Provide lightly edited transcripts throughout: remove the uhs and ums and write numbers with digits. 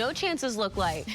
No chances look like.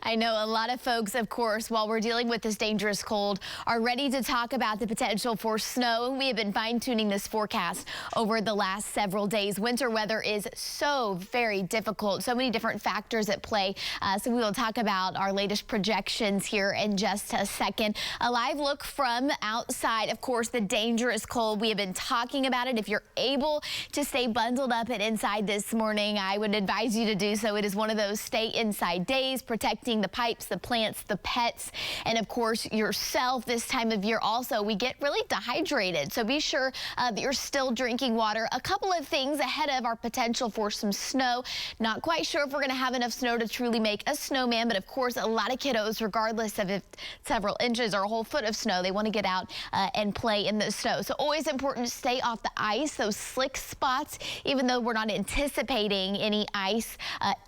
I know a lot of folks, of course, while we're dealing with this dangerous cold, are ready to talk about the potential for snow. We have been fine-tuning this forecast over the last several days. Winter weather is so very difficult. So many different factors at play. So we will talk about our latest projections here in just a second. A live look from outside, of course, the dangerous cold. We have been talking about it. If you're able to stay bundled up and inside this morning, I would advise you to do so. It is one of those stay inside days, protecting the pipes, the plants, the pets, and of course yourself. This time of year also, we get really dehydrated, so be sure that you're still drinking water. A couple of things ahead of our potential for some snow. Not quite sure if we're going to have enough snow to truly make a snowman, but of course a lot of kiddos, regardless of if several inches or a whole foot of snow, they want to get out and play in the snow. So always important to stay off the ice, those slick spots, even though we're not anticipating any ice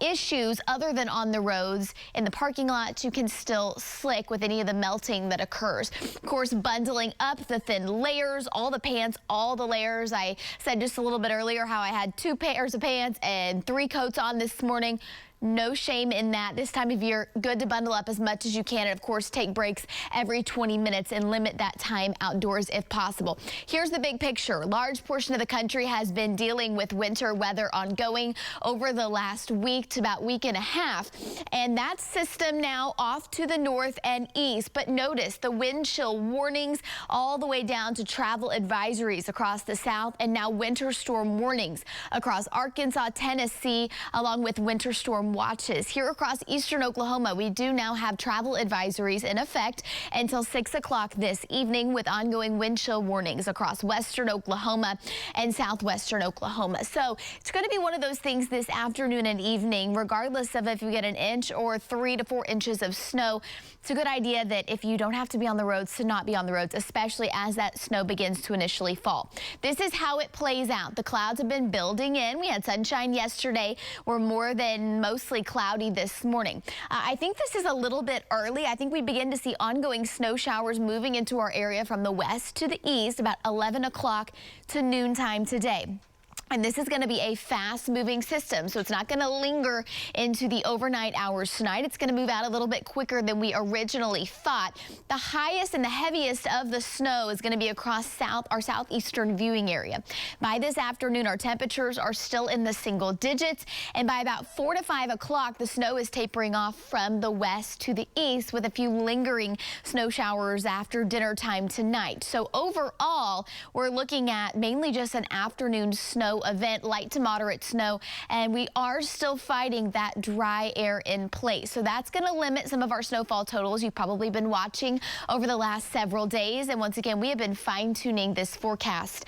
issues other than on the roads. In the parking lot, you can still slick with any of the melting that occurs. Of course, bundling up the thin layers, all the pants, all the layers. I said just a little bit earlier how I had 2 pairs of pants and 3 coats on this morning. No shame in that. This time of year, good to bundle up as much as you can, and of course take breaks every 20 minutes and limit that time outdoors if possible. Here's the big picture. A large portion of the country has been dealing with winter weather ongoing over the last week to about week and a half, and that system now off to the north and east. But notice the wind chill warnings all the way down to travel advisories across the south, and now winter storm warnings across Arkansas, Tennessee, along with winter storm watches. Here across eastern Oklahoma, we do now have travel advisories in effect until 6 o'clock this evening, with ongoing wind chill warnings across western Oklahoma and southwestern Oklahoma. So it's going to be one of those things this afternoon and evening, regardless of if you get an inch or 3 to 4 inches of snow. It's a good idea that if you don't have to be on the roads, to not be on the roads, especially as that snow begins to initially fall. This is how it plays out. The clouds have been building in. We had sunshine yesterday. We're more than mostly cloudy this morning. I think this is a little bit early. I think we begin to see ongoing snow showers moving into our area from the west to the east about 11 o'clock to noontime today. And this is going to be a fast-moving system, so it's not going to linger into the overnight hours tonight. It's going to move out a little bit quicker than we originally thought. The highest and the heaviest of the snow is going to be across our southeastern viewing area. By this afternoon, our temperatures are still in the single digits, and by about 4 to 5 o'clock, the snow is tapering off from the west to the east, with a few lingering snow showers after dinner time tonight. So overall, we're looking at mainly just an afternoon snow event, light to moderate snow, and we are still fighting that dry air in place. So that's going to limit some of our snowfall totals you've probably been watching over the last several days. And once again, we have been fine-tuning this forecast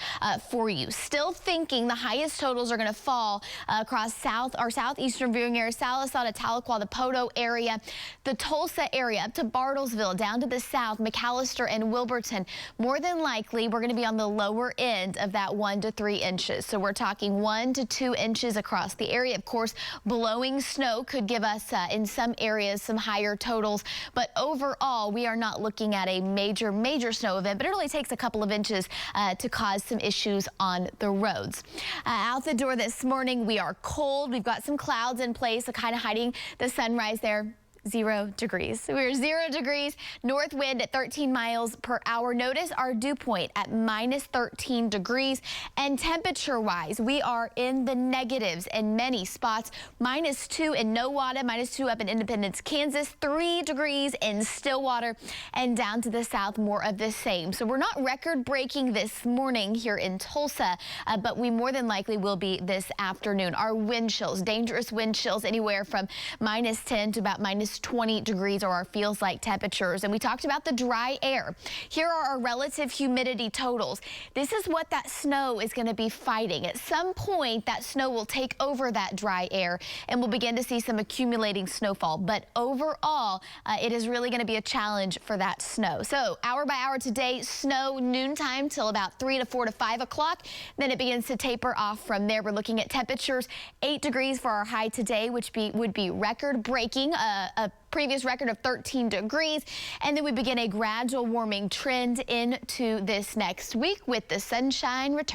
for you. Still thinking the highest totals are going to fall across our southeastern viewing area, Salisada, Tahlequah, the Poto area, the Tulsa area, up to Bartlesville, down to the south, McAllister and Wilburton. More than likely, we're going to be on the lower end of that 1 to 3 inches. So we're talking 1 to 2 inches across the area. Of course, blowing snow could give us in some areas some higher totals, but overall we are not looking at a major snow event, but it only takes a couple of inches to cause some issues on the roads. Out the door this morning, we are cold. We've got some clouds in place, so kind of hiding the sunrise there. 0 degrees. We're 0 degrees, north wind at 13 miles per hour. Notice our dew point at minus 13 degrees. And temperature-wise, we are in the negatives in many spots. -2 in Nowata, -2 up in Independence, Kansas, 3 degrees in Stillwater, and down to the south, more of the same. So we're not record-breaking this morning here in Tulsa, but we more than likely will be this afternoon. Our wind chills, dangerous wind chills, anywhere from -10 to about -20 degrees are our feels like temperatures. And we talked about the dry air. Here are our relative humidity totals. This is what that snow is going to be fighting. At some point, that snow will take over that dry air, and we'll begin to see some accumulating snowfall. But overall, it is really going to be a challenge for that snow. So hour by hour today, snow noontime till about 3 to 4 to 5 o'clock. Then it begins to taper off from there. We're looking at temperatures 8 degrees for our high today, which would be record breaking. A previous record of 13 degrees. And then we begin a gradual warming trend into this next week with the sunshine return.